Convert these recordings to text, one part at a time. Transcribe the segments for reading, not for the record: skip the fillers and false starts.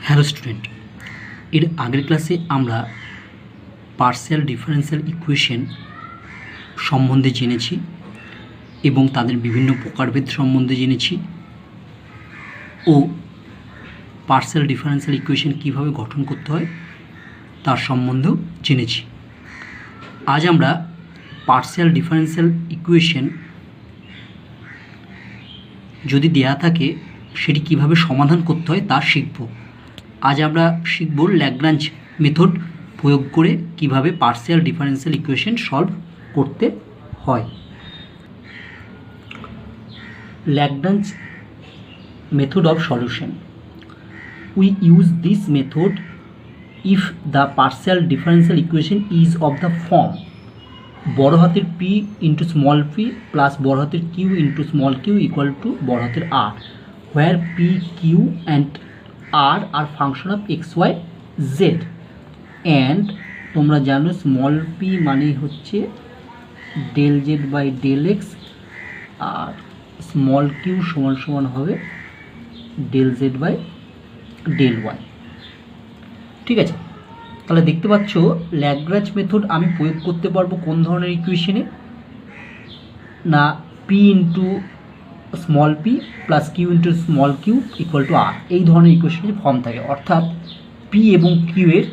Hello student, এর আগের ক্লাসে আমরা পার্শিয়াল ডিফারেনশিয়াল ইকুয়েশন সম্বন্ধে জেনেছি এবং তাদের বিভিন্ন প্রকারভেদ সম্বন্ধে জেনেছি ও পার্শিয়াল ডিফারেনশিয়াল ইকুয়েশন কীভাবে গঠন করতে হয় তার সম্বন্ধেও জেনেছি। আজ আমরা পার্শিয়াল ডিফারেনশিয়াল ইকুয়েশন যদি দেয়া থাকে সেটি কিভাবে সমাধান করতে হয় তা শিখব। আজ আমরা শিখব ল্যাগ্রাঞ্জ মেথড প্রয়োগ করে কিভাবে পার্শিয়াল ডিফারেনশিয়াল ইকুয়েশন সলভ করতে হয়। Lagrange method of solution. We use this method if the partial differential equation is of the form বড় হাতের p into small p plus বড় হাতের q into small q equal to বড় হাতের r, where p, q and r are function of x, y, z and তোমরা জানো small p মানে হচ্ছে del z by del x R small q সমান সমান হবে del z by del y। ঠিক আছে, তাহলে দেখতে পাচ্ছ ল্যাগ্রাঞ্জ মেথড আমি প্রয়োগ করতে পারবো কোন ধরনের ইকুয়েশনে না, p into small p plus q into small q equal to r, এই ধরনের ইকুয়েশনের ফর্ম থাকে। অর্থাৎ p এবং q এর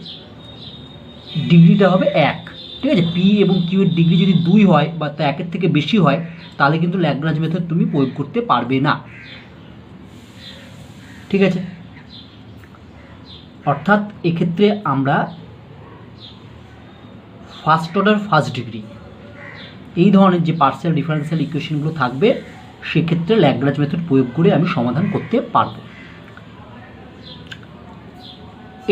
ডিগ্রিটা হবে 1। ঠিক আছে, p এবং q এর ডিগ্রি যদি 2 হয় বা তা 1-এর থেকে বেশি হয় তাহলে কিন্তু ল্যাগ্রাঞ্জ মেথড তুমি প্রয়োগ করতে পারবে না। ঠিক আছে, অর্থাৎ এক্ষেত্রে আমরা ফার্স্ট অর্ডার ফার্স্ট ডিগ্রি এই ধরনের যে পার্শিয়াল ডিফারেনশিয়াল ইকুয়েশনগুলো থাকবে সেক্ষেত্রে ল্যাগ্রাঞ্জ মেথড প্রয়োগ করে আমি সমাধান করতে পারবো।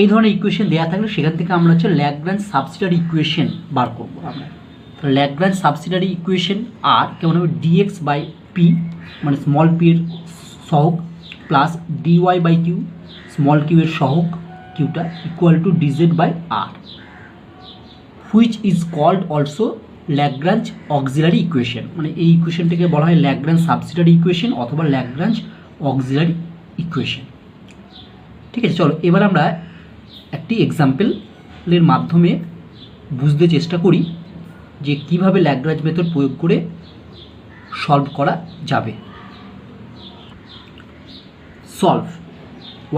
এই ধরনের ইকুয়েশন দেওয়া থাকলে সেখান থেকে আমরা হচ্ছে ল্যাগ্রাঞ্জ সাবসিডিয়ারি ইকুয়েশন বার করবো। আমরা ল্যাগ্রাঞ্জ সাবসিডিয়ারি ইকুয়েশন আর কেমন হবে dx বাই পি মানে স্মল পি এর সহগ plus dy by Q small q এর সহগ কিউটা equal to dz by R, which is called also Lagrange auxiliary equation. মানে এই ইকুয়েশনটাকে বলা হয় ল্যাগ্রাঞ্জ সাবসিডিয়ারি ইকুয়েশন অথবা ল্যাগ্রাঞ্জ অক্সিলারি ইকুয়েশন। ঠিক আছে, চলো এবার আমরা একটি এক্সাম্পলের মাধ্যমে বুঝতে চেষ্টা করি যে কিভাবে ল্যাগ্রাঞ্জ মেথড প্রয়োগ করে সলভ করা যাবে। Solve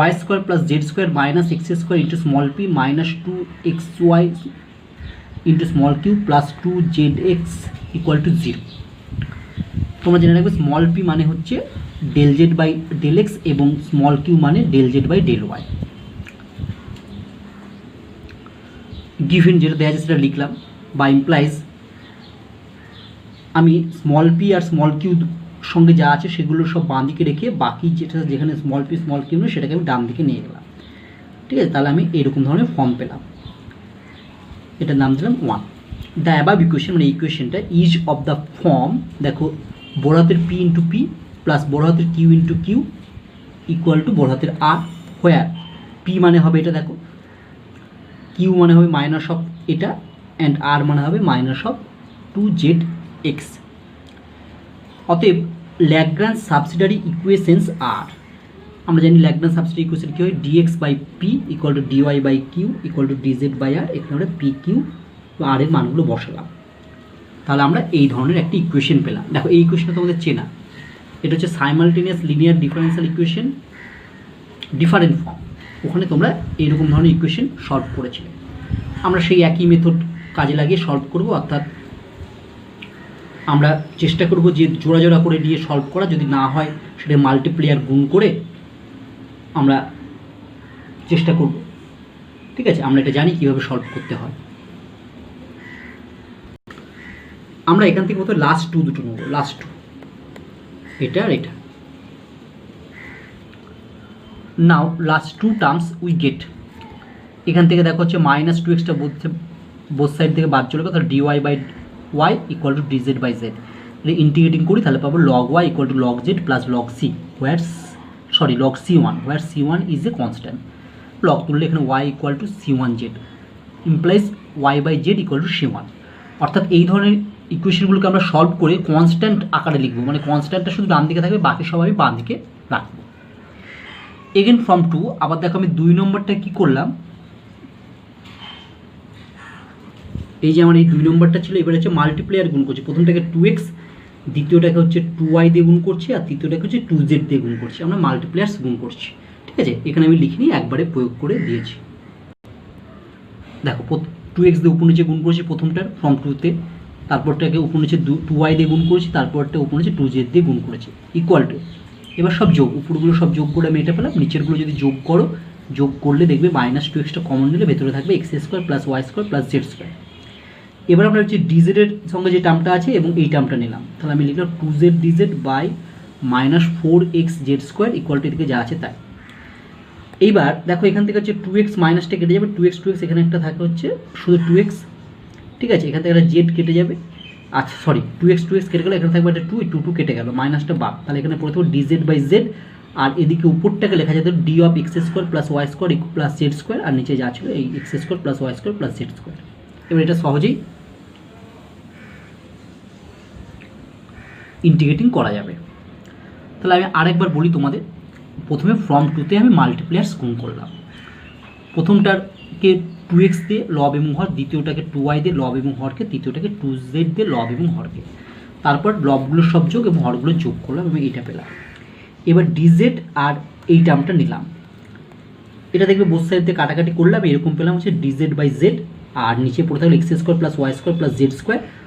y square plus z square minus x square into small p minus 2xy into small q plus 2zx equal to 0। তোমরা জেনে রাখবে স্মল পি মানে হচ্ছে del Z by del x এবং স্মল কিউ মানে del Z by del y. Given যেটা দেওয়া আছে সেটা লিখলাম বা ইমপ্লাইজ আমি স্মল পি আর স্মল কিউ সঙ্গে যা আছে সেগুলো সব বাঁ দিকে রেখে বাকি যেটা যেখানে স্মল পি স্মল কিউ নেই সেটাকে আমি ডান দিকে নিয়ে গেলাম। ঠিক আছে, তাহলে আমি এরকম ধরনের ফর্ম পেলাম, এটার নাম দিলাম 1। দ্য অ্যাবাভ ইকুয়েশন মানে ইকুয়েশনটা ইজ অফ দ্য ফর্ম, দেখো বড় হাতের পি ইন্টু পি প্লাস বড় হাতের Q into Q equal to বড় হাতের আর, হোয়ার পি মানে হবে এটা দেখো, কিউ মানে হবে মাইনাস অফ এটা অ্যান্ড আর মানে হবে মাইনাস অফ 2zx। অতএব ল্যাগ্রাঞ্জ সাবসিডিয়ারি ইকুয়েশনস আর, আমরা জানি ল্যাগ্রাঞ্জ সাবসিডিয়ারি ইকুয়েশন কী হয়, dx by P equal to dy by Q equal to dz by R. এখানে আমরা পি কিউ আর এর মানগুলো বসালাম, তাহলে আমরা এই ধরনের একটি ইকুয়েশন পেলাম। দেখো এই ইকুয়েশনটা তোমাদের চেনা, এটা হচ্ছে simultaneous linear differential equation different form. ওখানে তোমরা এইরকম ধরনের ইকুয়েশন সলভ করেছিলে। আমরা সেই একই মেথড কাজে লাগিয়ে সলভ করব, অর্থাৎ আমরা চেষ্টা করব যে জোড়া জোড়া করে দিয়ে সলভ করা, যদি না হয় সেটা মাল্টিপ্লিয়ার গুণ করে আমরা চেষ্টা করব। ঠিক আছে, আমরা এটা জানি কীভাবে সলভ করতে হয়। আমরা এখান থেকে মতো লাস্ট টু দুটো নেব, লাস্ট টু এটা আর এটা। Now last two terms we get, এখান থেকে দেখো হচ্ছে মাইনাস 2xটা বোথ সাইড থেকে বাদ চলে গেল, তাহলে dy by y equal to dz by z। Integrating করি তাহলে পাবো log y ইকুয়াল টু log z প্লাস log c log c1 where c1 is a constant। Log তুললে এখানে y equal to c1z implies y by z equal to c1। অর্থাৎ এই ধরনের ইকুয়েশনগুলোকে আমরা সলভ করে কনস্ট্যান্ট আকারে লিখবো, মানে কনস্ট্যান্টটা শুধু ডান দিকে থাকবে, বাকি সব আমি বাম দিকে রাখবো। এগেন ফ্রম টু, আবার দেখো আমি 2 নম্বরটা কি করলাম, এই যে আমার এই 2 নম্বরটা ছিল, এবার হচ্ছে মাল্টিপ্লায়ার গুণ করছি। প্রথমটাকে 2x, দ্বিতীয়টাকে হচ্ছে 2y দিয়ে গুণ করছি, আর তৃতীয়টাকে হচ্ছে 2z দিয়ে গুণ করছি। আমরা মাল্টিপ্লায়ার্স গুণ করছি, ঠিক আছে। এখানে আমি লিখিনি, একবারে প্রয়োগ করে দিয়েছি। দেখো 2x দিয়ে উপর নিচে গুণ করেছি প্রথমটার ফ্রম টুতে, তারপরটাকে উপর নিচে 2y দিয়ে গুণ করেছি, তারপরটা উপর নিচে 2z দিয়ে গুণ করেছি, ইকুয়াল টু, এবার সব যোগ, উপরগুলো সব যোগ করে আমি এটা পেলাম। নিচেরগুলো যদি যোগ করো, যোগ করলে দেখবে -2xটা কমন নিলে ভেতরে থাকবে x² plus y² plus z²। এবার আমরা হচ্ছে ডিজেড এর সঙ্গে যে টার্মটা আছে এবং এই টার্মটা নিলাম, তাহলে আমি লিখলাম 2z dz by -4xz² equal to এদিকে যা আছে তাই। এইবার দেখো এখান থেকে হচ্ছে 2x মাইনাসটা কেটে যাবে, 2x এখানে একটা থাকে হচ্ছে শুধু 2x, ঠিক আছে। এখান থেকে একটা জেড কেটে যাবে, আচ্ছা সরি 2x কেটে গেলো, এখানে থাকবে একটা 2 কেটে গেল, মাইনাসটা বাদ, তাহলে এখানে পড়ে থাকবে ডিজেড বাই জেড, আর এদিকে উপরটাকে লেখা যেত D of x² plus y² plus z², আর নিচে যা ছিল এই x² plus y² plus z²। এবার এটা সহজেই ইন্টিগ্রেটিং করা যাবে। তাহলে আমি আরেকবার বলি তোমাদের, প্রথমে ফ্রম টুতে আমি মাল্টিপ্লায়ার্স গুণ করলাম, প্রথমটাকে 2x দিয়ে লব এবং হর, দ্বিতীয়টাকে 2y দিয়ে লব এবং হরকে, তৃতীয়টাকে 2z দিয়ে লব এবং হরকে, তারপর লবগুলো সব যোগ এবং হরগুলো যোগ করলাম এবং এইটা পেলাম। এবার ডিজেড আর এই টার্মটা নিলাম, এটা দেখবে বোথ সাইড দিয়ে কাটাকাটি করলাম, এরকম পেলাম হচ্ছে ডিজেড বাই জেড, আর নিচে পড়ে থাকলে x² plus y² plus z²,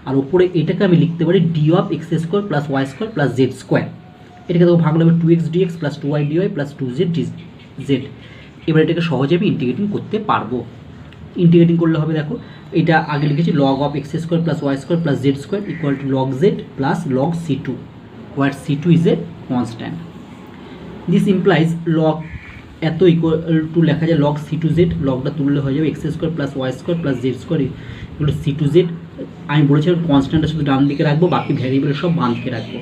আর উপরে এটাকে আমি লিখতে পারি D of x² plus y² plus z²। এটাকে দেখো ভাগ হবে 2x dx plus 2y dy plus 2z dz। এবার এটাকে সহজে আমি ইন্টিগ্রেটিং করতে পারবো। ইন্টিগ্রেটিং করলে হবে, দেখো এটা আগে লিখেছি log of x² plus y² plus z² equal to log z plus log c2, where c2 is a constant. This implies log এত ইকুয়াল টু লেখা যায় লগ c2z, লগটা তুললে হয়ে যাবে x² plus y² plus z² এগুলো c2z। আমি বলেছিলাম কনস্ট্যান্টটা শুধু ডান দিকে রাখবো, বাকি ভ্যারিয়েবল সব বাম দিকে রাখবো,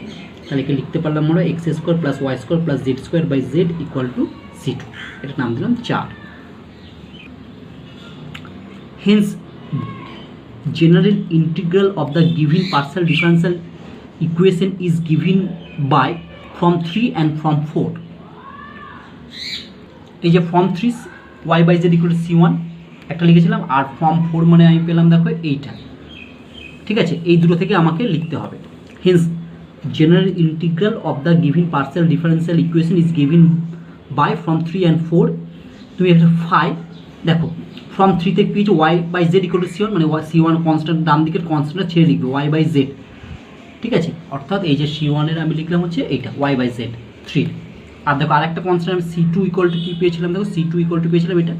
তাহলে একে লিখতে পারলাম আমরা x² plus y² plus z² by z equal to c2, এটার নাম দিলাম 4। Hence general integral of the given partial differential equation is given by from 3 and from 4। এই যে form 3 y by z equal to c1 একটা লিখেছিলাম, আর form 4 মানে আমি পেলাম দেখো এইটা, ঠিক আছে। এই দুটো থেকে আমাকে লিখতে হবে। Hence general integral of the given partial differential equation is given by form 3 and 4। তুমি একটা ফাই দেখো ফর্ম 3 থেকে পেয়েছো y by z equal to c1, মানে c1 কনস্ট্যান্ট, ডান দিকের কনস্ট্যান্টটা ছেড়ে লিখবে y বাই জেড, ঠিক আছে। অর্থাৎ এই যে c1 এর আমি লিখলাম হচ্ছে এইটা y বাই জেড 3। আর দেখো আরেকটা কনস্ট্যান্ট আমি c2 ইকুয়াল টু কী পেয়েছিলাম, দেখো c2 ইকুয়াল টু পেয়েছিলাম এটা,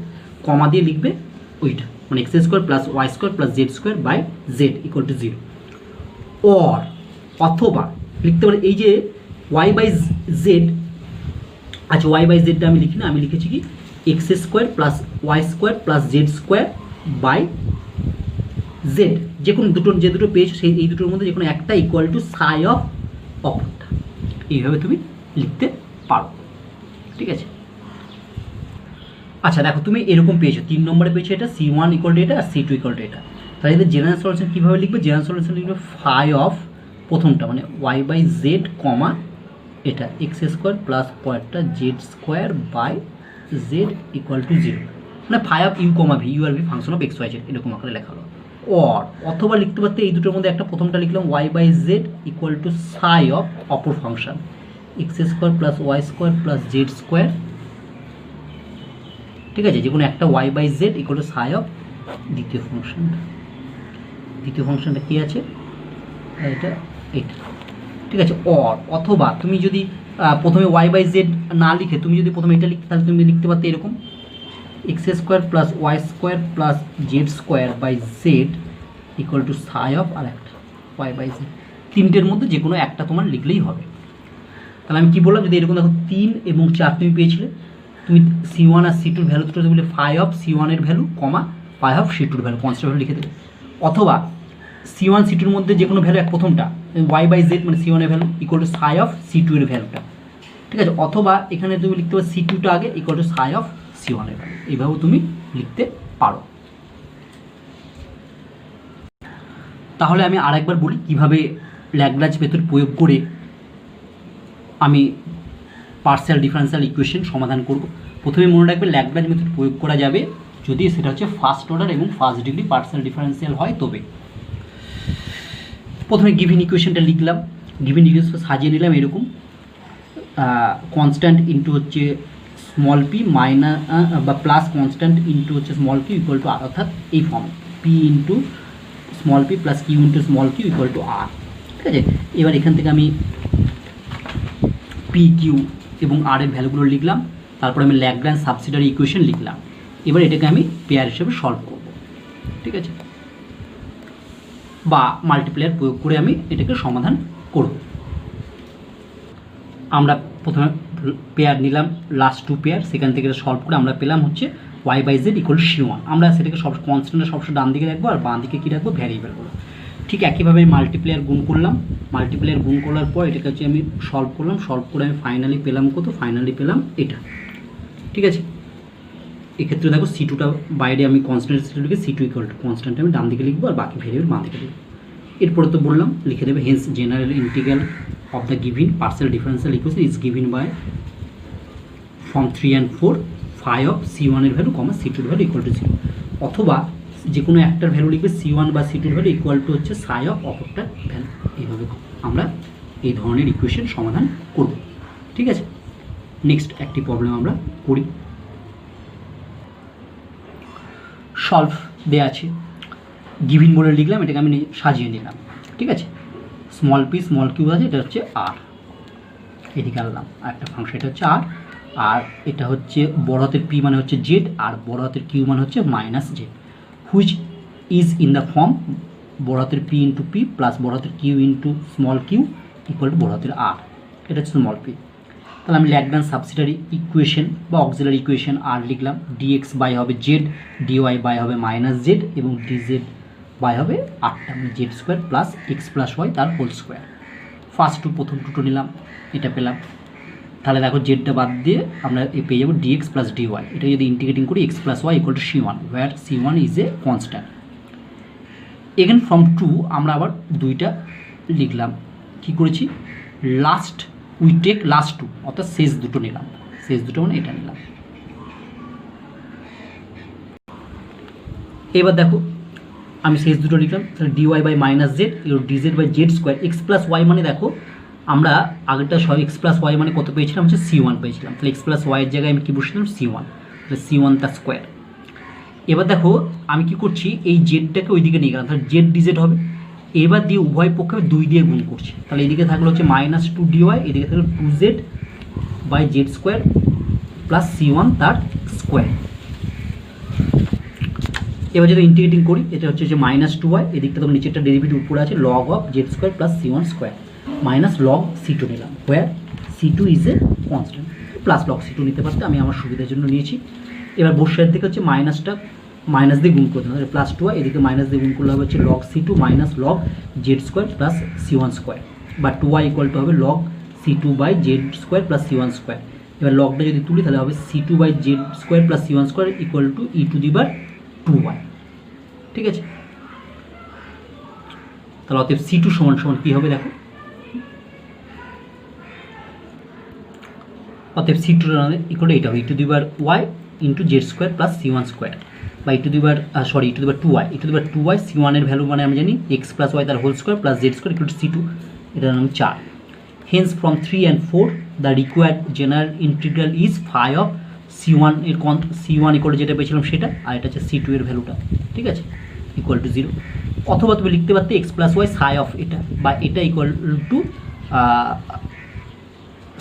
কমা দিয়ে লিখবে ওইটা, মানে x² plus y² plus z² by z equal to 0। Or অথবা লিখতে পারি এই যে y বাই জেড, আচ্ছা y বাই জেডটা আমি লিখি না, আমি লিখেছি কি x² plus y² plus z² by Z, যে কোনো দুটো, যে দুটো পেয়েছো সেই এই দুটোর মধ্যে যে কোনো একটা ইকুয়াল টু সাই অফ অপরটা, এইভাবে তুমি লিখতে পারো, ঠিক আছে। আচ্ছা দেখো তুমি এরকম পেয়েছো 3 নম্বরে পেয়েছো এটা c1 ইকুয়াল টু এটা আর c2 ইকুয়াল টু এটা, তাহলে এদের জেনারেল সলিউশন কীভাবে লিখবে, জেনারেল সলিউশন লিখবে ফাই অফ প্রথমটা মানে y বাই জেড কমা এটা x² প্লাস পরেরটা z² by z equal to 0, মানে phi of u comma v, u আর v function of x y z, এরকম আকারে লেখা হলো। অর অথবা লিখতে পারতে এই দুটোর মধ্যে একটা, প্রথমটা লিখলাম y by z equal to psi of অপর function x² plus y² plus z², ঠিক আছে, যে কোনো একটা y by z equal to psi of দ্বিতীয় ফাংশনটা। দ্বিতীয় ফাংশনটা কী আছে, এটা এইটা, ঠিক আছে। অর অথবা তুমি যদি প্রথমে y বাই জেড না লিখে তুমি যদি প্রথমে এটা লিখতে, তাহলে তুমি লিখতে পারতে এরকম x² plus y² plus z² by z equal to psi of আর একটা y বাই জেড। তিনটের মধ্যে যে কোনো একটা তোমার লিখলেই হবে। তাহলে আমি কী বললাম, যদি এরকম দেখো 3 এবং 4 তুমি পেয়েছিলে, তুমি c1 আর c2 ভ্যালু দুটো বলে ফাই অফ c1 এর value comma phi of c2 এর ভ্যালু কনস্ট্যান্ট ভ্যালু লিখে দেবে। অথবা c1 c2 এর মধ্যে যে কোনো ভ্যালু এক, প্রথমটা y বাই জেড মানে c1 এর value equal to psi of c2 এর ভ্যালুটা, ঠিক আছে। অথবা এখানে তুমি লিখতে পারো c2টা আগে equal to psi of c1 এর ভ্যালু, এইভাবেও তুমি লিখতে পারো। তাহলে আমি আরেকবার বলি কীভাবে ল্যাগ্রাঞ্জ মেথড প্রয়োগ করে আমি পার্শিয়াল ডিফারেন্সিয়াল ইকুয়েশন সমাধান করব। প্রথমে মনে রাখবে ল্যাগ্রাঞ্জ মেথড প্রয়োগ করা যাবে যদি সেটা হচ্ছে ফার্স্ট অর্ডার এবং ফার্স্ট ডিগ্রি পার্শিয়াল ডিফারেন্সিয়াল হয় তবে। প্রথমে গিভেন ইকুয়েশনটা লিখলাম, গিভেন ইকুয়েশন সাজিয়ে নিলাম এরকম, কনস্ট্যান্ট ইন্টু হচ্ছে স্মল পি মাইনাস বা প্লাস কনস্ট্যান্ট ইন্টু হচ্ছে small q equal to R, অর্থাৎ এই form P into small p plus Q into small q equal to R. ঠিক আছে, এবার এখান থেকে আমি পি কিউ এবং আর এর ভ্যালুগুলো লিখলাম, তারপরে আমি ল্যাগ্রাঞ্জ সাবসিডিয়ারি ইকুয়েশন লিখলাম। এবার এটাকে আমি পেয়ার হিসেবে সলভ করব। ঠিক আছে, বা মাল্টিপ্লায়ার প্রয়োগ করে আমি এটাকে সমাধান করব। আমরা প্রথমে পেয়ার নিলাম, লাস্ট টু পেয়ার, সেখান থেকে সলভ করে আমরা পেলাম হচ্ছে Y by z equal C1। আমরা সেটাকে সব কনস্ট্যান্টে সবসময় ডান দিকে রাখবো আর বাঁ দিকে কী রাখবো, ভ্যারিয়েবলগুলো। ঠিক একইভাবে মাল্টিপ্লায়ার গুণ করলাম, মাল্টিপ্লায়ার গুণ করার পর এটাকে হচ্ছে আমি সলভ করলাম, সলভ করে আমি ফাইনালি পেলাম কত, ফাইনালি পেলাম এটা। ঠিক আছে, এক্ষেত্রে দেখো C2টা বাইরে আমি কনস্ট্যান্ট লিখে C2 ইকুয়াল টু কনস্ট্যান্ট আমি ডান দিকে লিখবো আর বাকি ভ্যারিয়েবল বাঁ দিকে লিখবো। এরপরে তো বললাম লিখে দেবে hence general integral of the given partial differential equation is given by form 3 and 4 phi of C1 এর ভ্যালু কমা C2 এর ভ্যালু ইকুয়াল টু 0, অথবা যে কোনো একটার ভ্যালু লিখবে C1 বা C2 এর ভ্যালু ইকুয়াল টু হচ্ছে সাই অফ অপরটার ভ্যালু। এইভাবে আমরা এই ধরনের ইকুয়েশন সমাধান করব। ঠিক আছে, নেক্সট একটি প্রবলেম আমরা করি। সলভ দেওয়া আছে, গিভিন বলে লিখলাম, এটাকে আমি সাজিয়ে নিলাম। ঠিক আছে, স্মল পি স্মল কিউ আছে, এটা হচ্ছে আর, এদিকে আনলাম আর একটা ফাংশন, এটা হচ্ছে আর, আর এটা হচ্ছে বড় হাতের পি মানে হচ্ছে জেড আর বড় হাতের কিউ মানে হচ্ছে minus z, which is in the form বড় হাতের পি ইন্টু পি প্লাস বড় হাতের Q into small q equal to বড় হাতের আর। এটা হচ্ছে স্মল পি। তাহলে আমি ল্যাগ্রাঞ্জ সাবসিডিয়ারি ইকুয়েশন বা অক্সিলারি ইকুয়েশন আর লিখলাম, ডিএক্স বাই হবে জেড, ডিওয়াই বাই হবে মাইনাস জেড এবং ডিজেড বাই হবে আটটা মানে z square plus x plus y তার হোল স্কোয়ার। ফার্স্ট টু প্রথম টুটো নিলাম, এটা পেলাম। তাহলে দেখো জেডটা বাদ দিয়ে আমরা পেয়ে যাবো ডিএক্স প্লাস ডিওয়াই। এটা যদি ইন্টিগ্রেটিং করি x plus Y equal to C1 where C1 is a constant. Again from two আমরা আবার দুইটা লিখলাম, কি করেছি, last we take last two, অর্থাৎ শেষ দুটো নিলাম, শেষ দুটো মানে এটা নিলাম। এবার দেখো আমি শেষ দুটো লিখলাম, তাহলে dy by minus z dz by z square x plus y মানে দেখো আমরা আগেরটা এক্স প্লাস ওয়াই মানে কত পেয়েছিলাম, হচ্ছে C1 পেয়েছিলাম। তাহলে এক্স প্লাস ওয়াইয়ের জায়গায় আমি কী বসেছিলাম, C1, তাহলে C1 তার স্কোয়ার। এবার দেখো আমি কি করছি, এই জেডটাকে ওইদিকে নিয়ে গেলাম, তাহলে জেড ডিজেড হবে। এবার দিয়ে উভয় পক্ষে 2 দিয়ে গুণ করছি, তাহলে এদিকে থাকলো হচ্ছে মাইনাস 2 ডিওয়াই, এদিকে থাকলো 2z by z square plus C1 তার স্কোয়ার। এবার যদি ইন্টিগ্রেটিং করি এটা হচ্ছে যে মাইনাস 2y, এদিকটা তো নিচেরটা ডেরিভেটিভ উপরে আছে log of Z square plus C1 square minus log C2 নিলাম, হোয়ার C2 is a constant, plus log C2 নিতে পারতে, আমি আমার সুবিধার জন্য নিয়েছি। এবার বসের দিকে হচ্ছে মাইনাসটা মাইনাস দিয়ে গুণ করতে হবে, প্লাস 2y, এদিকে মাইনাস দিয়ে গুণ করলে হবে হচ্ছে log C2 minus log z square plus C1 square, বা 2y ইকুয়াল টু হবে log C2 by z square plus C1 square. এবার লগটা যদি তুলি তাহলে হবে C2 by z square plus C1 square equal to e to the বার 2y। ঠিক আছে, তাহলে অতএব C2 সমান সমান কী হবে দেখো, অতএব C2 ইকুয়াল টু এইটা হবে e to the power y into Z square plus C1 square বা e to the bar E to the বার 2y C1 এর ভ্যালু মানে আমি জানি এক্স প্লাস ওয়াই তার whole square plus z square equal to C2, এটার নাম 4। Hence from 3 and 4 the required general integral is phi of C1 এর C1 equal যেটা পেয়েছিলাম সেটা, আর এটা হচ্ছে C2 এর ভ্যালুটা। ঠিক আছে, ইকুয়াল টু 0, অথবা তুমি লিখতে পারতে x plus y psi of এটা, বা এটা equal to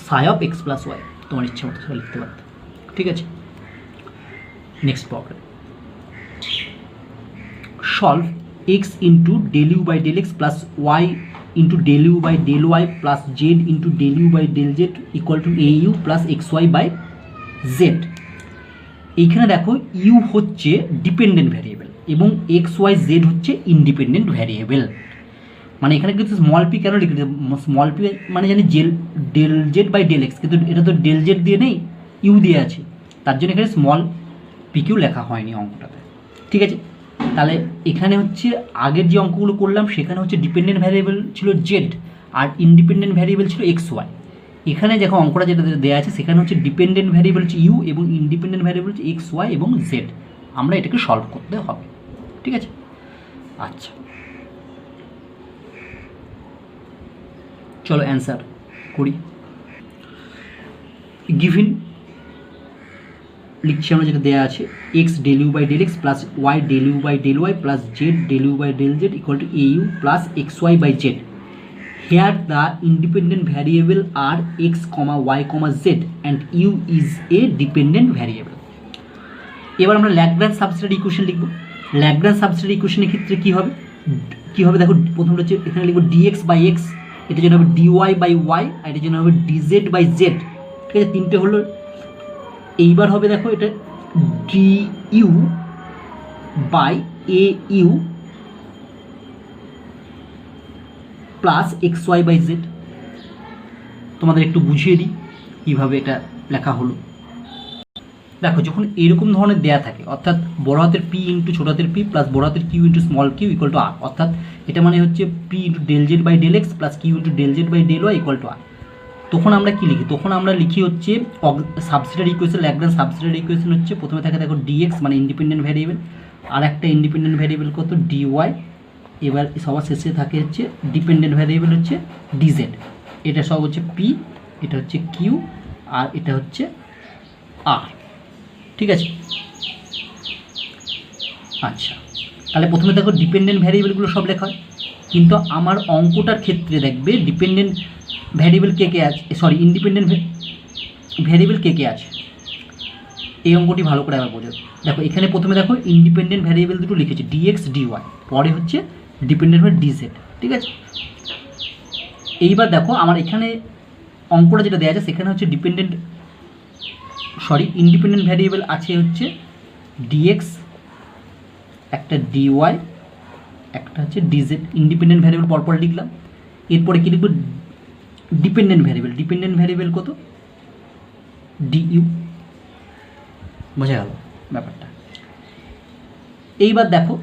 psi of x plus y, তোমার ইচ্ছে মতো সেটা লিখতে পারতে। ঠিক আছে, next problem, solve x into del u by del x plus y into del u by del y plus z into del u by del z equal to a u plus x y by z. এইখানে দেখো u হচ্ছে dependent variable এবং x y Z হচ্ছে independent variable. মানে এখানে কিন্তু small P কেন লিখেছে, স্মল পি মানে জানি del Z by del x, কিন্তু এটা তো ডেল জেড দিয়ে নেই, ইউ দিয়ে আছে, তার জন্য এখানে স্মল পি কিউ লেখা হয়নি অঙ্কটাতে। ঠিক আছে, তাহলে এখানে হচ্ছে আগের যে অঙ্কগুলো করলাম সেখানে হচ্ছে ডিপেন্ডেন্ট ভ্যারিয়েবল ছিল জেড আর ইন্ডিপেন্ডেন্ট ভ্যারিয়েবল ছিল এক্স ওয়াই। এখানে দেখো অঙ্কটা যেটা দেওয়া আছে সেখানে হচ্ছে ডিপেন্ডেন্ট ভ্যারিয়েবল হচ্ছে ইউ এবং ইন্ডিপেন্ডেন্ট ভ্যারিয়েবল হচ্ছে এক্স ওয়াই এবং জেড। আমরা এটাকে সলভ করতে হবে, ঠিক আছে। আচ্ছা, চলো অ্যান্সার করি। গিভিন লিখছি আমরা, যেটা দেওয়া আছে x del u by del x plus y del u by del y plus z del u by del z equal to a u plus x y by z. Here the independent variable are x, y, z and u is a dependent variable. এবার আমরা Lagrange substitute equation লিখব। Lagrange substitute ইকুয়েশনের ক্ষেত্রে কি হবে দেখো, প্রথমটা হচ্ছে এখানে লিখব dx বাই x, এটার জন্য হবে dy বাই y, আর এটার জন্য হবে dz বাই z, ঠিক আছে। তিনটে হলো। এইবার হবে দেখো এটা du by au plus x y by z. তোমাদের একটু বুঝিয়ে দিই কীভাবে এটা লেখা হলো। দেখো, যখন এরকম ধরনের দেয়া থাকে, অর্থাৎ বড় হাতের পি ইন্টু ছোট হাতের পি প্লাস বড় হাতের Q into small q equal to R, অর্থাৎ এটা মানে হচ্ছে P into del Z by del x plus Q into del Z by del Y equal to R. তখন আমরা কী লিখি? তখন আমরা লিখি হচ্ছে substitute equation. Lagrange substitute equation হচ্ছে প্রথমে থাকে দেখো ডিএক্স মানে ইন্ডিপেন্ডেন্ট ভ্যারিয়েবল, আর একটা ইন্ডিপেন্ডেন্ট ভ্যারিয়েবল কত ডিওয়াই, এবার সবার শেষে থাকে হচ্ছে ডিপেন্ডেন্ট ভ্যারিয়েবল হচ্ছে ডিজেড। এটা সব হচ্ছে পি, এটা হচ্ছে কিউ, আর এটা হচ্ছে আর, ঠিক আছে। আচ্ছা, তাহলে প্রথমে দেখো ডিপেন্ডেন্ট ভ্যারিয়েবলগুলো সব লেখা হয়, কিন্তু আমার অঙ্কটার ক্ষেত্রে দেখবে ডিপেন্ডেন্ট ভ্যারিয়েবল কে কে আছে, সরি ইন্ডিপেন্ডেন্ট ভ্যারিয়েবল কে কে আছে। এই অঙ্কটি ভালো করে আবার বোঝো। দেখো এখানে প্রথমে দেখো ইন্ডিপেন্ডেন্ট ভ্যারিয়েবল দুটো লিখেছি ডিএক্স ডিওয়াই, পরে হচ্ছে ডিপেন্ডেন্ট ভ্যারিয়েবল ডিজেড, ঠিক আছে। এইবার দেখো আমার এখানে অঙ্কটা যেটা দেওয়া আছে সেখানে হচ্ছে ইন্ডিপেন্ডেন্ট ভ্যারিয়েবল আছে হচ্ছে ডিএক্স, একটা ডিওয়াই, একটা হচ্ছে ডিজেড। ইন্ডিপেন্ডেন্ট ভ্যারিয়েবল পরপর লিখলাম। এরপরে কী লিখব? Dependent variable. ডিপেন্ডেন্ট ভ্যারিয়েবল কত? ডিইউ। বোঝা গেল ব্যাপারটা। এইবার দেখো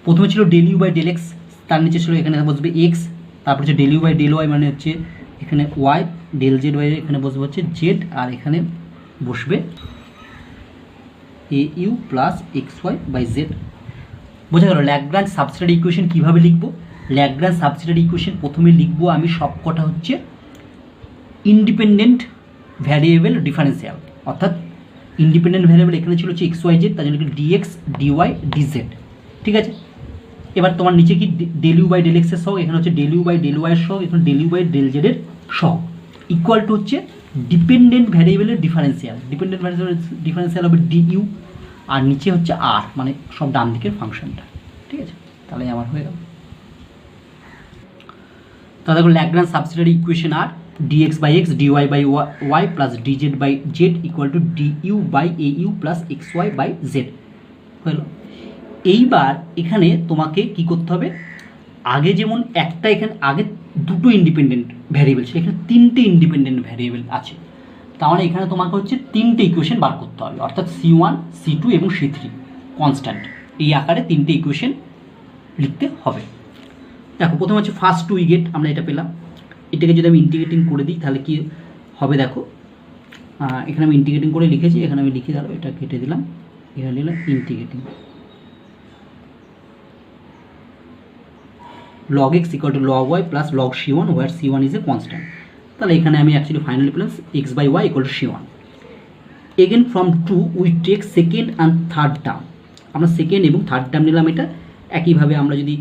প্রথমে ছিল del u by del x, তার নিচে ছিল এখানে বসবে এক্স, তারপর হচ্ছে del u by del y মানে হচ্ছে এখানে ওয়াই, ডেল জেড ওয়াই এখানে বসবে হচ্ছে জেড, আর এখানে বসবে a u plus x y by z. বোঝা গেল। ল্যাগ্রাঞ্জ সাবস্টিটিউট ইকুয়েশন কীভাবে লিখবো? ল্যাগ্রাঞ্জ সাবস্টিটিউট ইকুয়েশন প্রথমে লিখবো আমি সবকটা হচ্ছে ইন্ডিপেন্ডেন্ট ভ্যারিয়েবল ডিফারেন্সিয়াল, অর্থাৎ ইন্ডিপেন্ডেন্ট ভ্যারিয়েবল এখানে ছিল হচ্ছে এক্স ওয়াই জেড, তার জন্য ডিএক্স ডিওয়াই ডিজেড, ঠিক আছে। এবার তোমার নিচে কি ডেল ইউ বাই ডেল এক্সের সহ, এখানে হচ্ছে ডেল ইউ বাই ডেল ওয়াইয়ের সহ, এখানে ডেল ইউ বাই ডেল জেডের সহ, ইকুয়াল টু হচ্ছে ডিপেন্ডেন্ট ভ্যারিয়েবলের ডিফারেন্সিয়াল। ডিপেন্ডেন্ট ভ্যারিয়েবলের ডিফারেন্সিয়াল হবে ডিইউ, আর নিচে হচ্ছে আর, মানে সব ডান দিকের ফাংশনটা, ঠিক আছে। তাহলে আমার হয়ে গেল। তাহলে দেখো ল্যাগ্রাঞ্জ সাবস্টিটিউট ইকুয়েশন আর dx by x dy by y plus dz by z equal to du by a u plus x y by z হলো। এইবার এখানে তোমাকে কি করতে হবে? আগে যেমন একটা, এখানে আগে দুটো ইন্ডিপেন্ডেন্ট ভ্যারিয়েবল ছিল, এখানে তিনটে ইন্ডিপেন্ডেন্ট ভ্যারিয়েবল আছে। তাহলে এখানে তোমাকে হচ্ছে তিনটে ইকুয়েশন বার করতে হবে, অর্থাৎ C1 C2 এবং C3 কনস্ট্যান্ট, এই আকারে তিনটে ইকুয়েশন লিখতে হবে। দেখো প্রথমে হচ্ছে ফার্স্ট টু উইগেট, আমরা এটা পেলাম। এটাকে যদি আমি ইন্টিগ্রেটিং করে দিই তাহলে কি হবে দেখো, এখানে আমি ইন্টিগ্রেটিং করে লিখেছি, এখানে আমি লিখে দাঁড়াবো, এটা কেটে দিলাম, এখানে দিলাম integrating log x equal to log y plus log c1 where c1 is a constant. তাহলে এখানে আমি অ্যাকচুয়ালি ফাইনালি পেলাম x by y equal to c1. Again from 2 we take second and third term. আমরা second এবং third term নিলাম। এটা একইভাবে আমরা যদি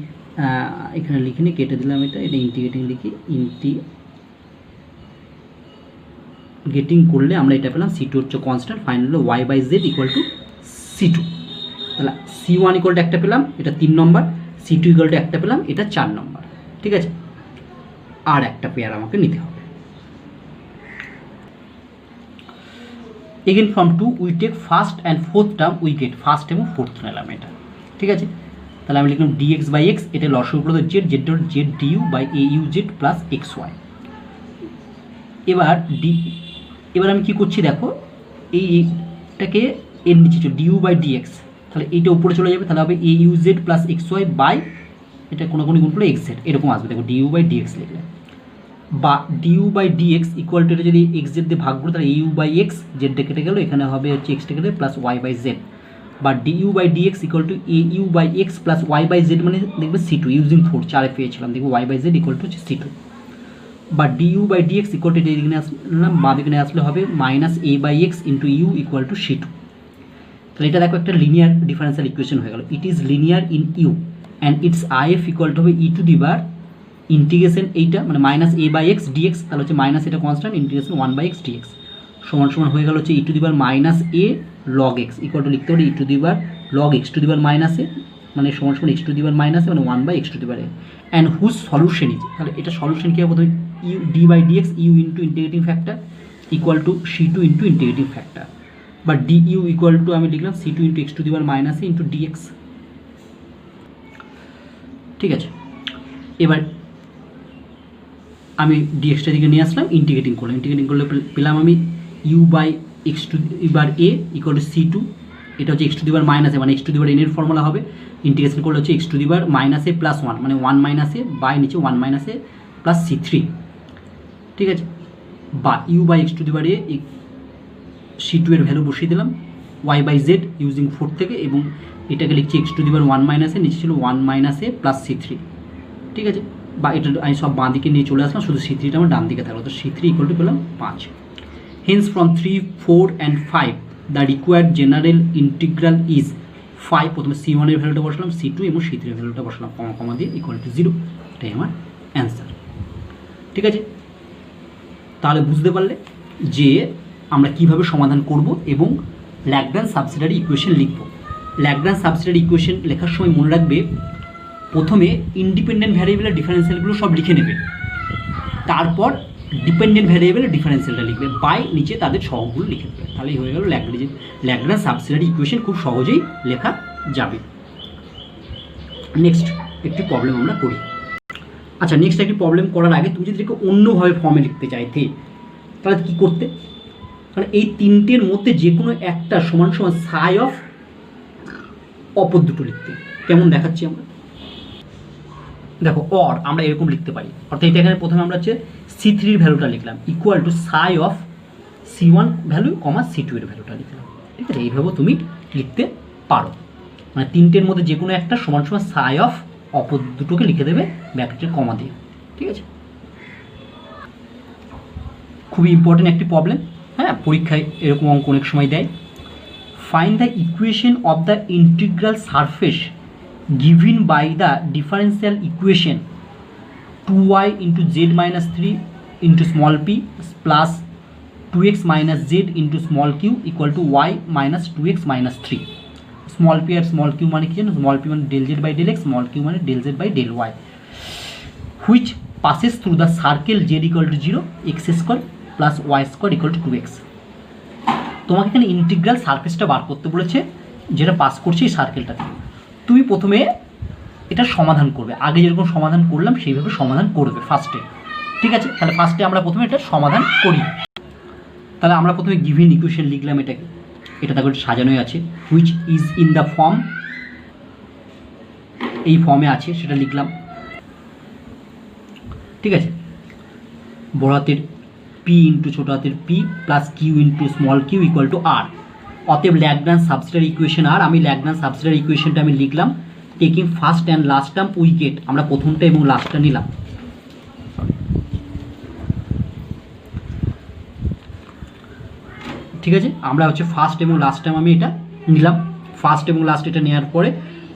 এখানে লিখে নিই, কেটে দিলাম, এটা ইন্টিগ্রেটিং লিখি, ইন্টিগ্রেটিং করলে আমরা এটা পেলাম c2 হচ্ছে constant, finally y by z equal to c2. তাহলে c1 equal to একটা পেলাম, এটা 3 নম্বর, c2 equal to একটা পেলাম, এটা 4 নম্বর, ঠিক আছে। আর একটা পেয়ার আমাকে নিতে হবে। Again from 2 we take first and fourth term, we get first এবং ফোর্থ নিলাম এটা, ঠিক আছে। তাহলে আমি লিখলাম dx বাই এক্স, এটা লসগু উপর z, z dot z du by a u z plus x y. এবার আমি কি করছি দেখো, এইটাকে নিচে ডিউ বাই ডিএক্স, তাহলে এইটা উপরে চলে যাবে, তাহলে হবে a u z plus x y by এটা কোনোখানে গুণ করলে এক্স জেড এরকম আসবে, দেখো ডিইউ বাই ডিএক্স লিখলে, বা du by dx equal to এটা যদি এক্স জেড দিয়ে ভাগ করো তাহলে ইউ বাই এক্স, জেডটা কেটে গেলো, এখানে হবে হচ্ছে এক্সটা কেটে প্লাস ওয়াই বাই জেড, বা du by dx equal to a u by x plus y by z, মানে দেখবে সি টু ইউজিং 4 চারে পেয়েছিলাম, দেখবে y by z equal to হচ্ছে সি টু, বা du by dx equal to এটা এদিকে আসলাম, বাঁ দিকে আসলে হবে minus A by x into u equal to C two. তাহলে এটা দেখো একটা লিনিয়ার ডিফারেন্সিয়াল ইকুয়েশন হয়ে গেল। It is linear in U and it's IF equal to হবে e to the power integration এইটা মানে minus A by X dx, তাহলে হচ্ছে মাইনাস এটা constant integration 1 by X dx সমান সমান হয়ে গেল হচ্ছে e to the bar minus A log X equal to লিখতে পারি e to the power log X to the bar minus A মানে সমান সমান X to the bar minus A মানে 1 by x to the bar a, and whose solution is, তাহলে এটা solution কী হবে, প্রথমে u d by dx u into integrating factor equal to C two into integrating factor, বা d u equal to আমি লিখলাম c two into x to the bar minus a into dx. ঠিক আছে, এবার আমি ডিএক্সটা দিকে নিয়ে আসলাম, ইন্টিগ্রেটিং করলাম, ইন্টিগ্রেটিং করলে পেলাম আমি U by x to the bar A equal to C two, এটা হচ্ছে X to the bar minus A মানে X to the power N এর ফর্মুলা হবে, ইন্টিগ্রেশন করলে হচ্ছে X to the bar minus A plus one মানে 1 minus A by নিচে 1 minus A plus C three. ঠিক আছে, বা U by x to the bar A C two এর ভ্যালু বসিয়ে দিলাম ওয়াই বাই জেড ইউজিং 4 থেকে, এবং এটাকে লিখছি X to the power 1 minus A, নিচে ছিল 1 minus A plus C three. ঠিক আছে, বা এটা আমি সব বাঁ দিকে নিয়ে চলে আসলাম, শুধু সি থ্রিটা আমার ডান দিকে থাকলো, তো সি থ্রি ইকুয়াল টু পেলাম 5। Hence from 3, 4 and 5 the required general integral is 5, প্রথমে সি ওয়ানের ভ্যালুটা বসলাম, সি টু এবং সি থ্রির ভ্যালুটা বসলাম কমা কমা দিয়ে ইকুয়াল টু 0, এটাই আমার অ্যান্সার। ঠিক আছে, তাহলে বুঝতে পারলে যে আমরা কিভাবে সমাধান করব এবং ল্যাগ্রাঞ্জ সাবসিডিয়ারি ইকুয়েশন লিখব। ল্যাগ্রাঞ্জ সাবসিডিয়ারি ইকুয়েশন লেখার সময় মনে রাখবে প্রথমে ইন্ডিপেন্ডেন্ট ভ্যারিয়েবলের ডিফারেন্সিয়ালগুলো সব লিখে নেবে, তারপর ডিপেন্ডেন্ট ভ্যারিয়েবলের ডিফারেন্সিয়ালটা লিখবে, বাই নিচে তাদের সহগগুলো লিখে দেবে, তাহলেই হয়ে গেল ল্যাগ্রাঞ্জ সাবসিডিয়ারি ইকুয়েশন, খুব সহজেই লেখা যাবে। নেক্সট একটি প্রবলেম আমরা করি। আচ্ছা, নেক্সট একটি প্রবলেম করার আগে তুমি যদি এটাকে অন্যভাবে ফর্মে লিখতে চাইতে তাহলে কী করতে, কারণ এই তিনটের মধ্যে যে কোনো একটা সমান সমান সাই অফ অপর দুটো লিখতে, কেমন দেখাচ্ছি আমরা দেখো, অর আমরা এরকম লিখতে পারি, অর্থাৎ এটা এখানে প্রথমে আমরা হচ্ছে সি থ্রির ভ্যালুটা লিখলাম equal to psi of c one value comma c two এর ভ্যালুটা লিখলাম। ঠিক আছে, এইভাবেও তুমি লিখতে পারো, মানে তিনটের মধ্যে যে কোনো একটা সমান সমান সাই অফ অপর দুটোকে লিখে দেবে ব্র্যাকেটের কমা দিয়ে। ঠিক আছে, খুবই ইম্পর্টেন্ট একটি প্রবলেম, হ্যাঁ, পরীক্ষায় এরকম অঙ্ক অনেক সময় দেয়। Find the equation of the integral surface given by the differential equation 2y into z minus 3 into small p plus 2x minus z into small q equal to y minus 2x minus 3. Small p R small q মানে কি জানো, small p মানে del z by del x, small q মানে del z by del y, which passes through the circle z equal to 0, x square plus y square equal to 2x. তোমাকে এখানে integral সারফেসটা বার করতে বলেছে, যেটা pass করছে এই সার্কেলটাকে। তুমি প্রথমে এটা সমাধান করবে, আগে যেরকম সমাধান করলাম সেইভাবে সমাধান করবে ফার্স্টে। ঠিক আছে, তাহলে ফার্স্টে আমরা প্রথমে এটা সমাধান করি। তাহলে আমরা প্রথমে গিভেন ইকুয়েশন লিখলাম, এটাকে এটা দেখো সাজানোই আছে, which is in the form, এই ফর্মে আছে সেটা লিখলাম। ঠিক আছে, বড় হাতের পি ইন্টু ছোটো হাতের p plus Q into small q equal to R, অতএব ল্যাগ্রাঞ্জ সাবসিডিয়ারি ইকুয়েশন আর, আমি ল্যাগ্রাঞ্জ সাবসিডিয়ারি ইকুয়েশনটা আমি লিখলাম taking first and last term we gate, আমরা প্রথমটা এবং লাস্টটা নিলাম। ঠিক আছে, আমরা হচ্ছে ফার্স্ট এবং লাস্ট টার্ম আমি এটা নিলাম, ফার্স্ট এবং লাস্ট এটা নেওয়ার পরে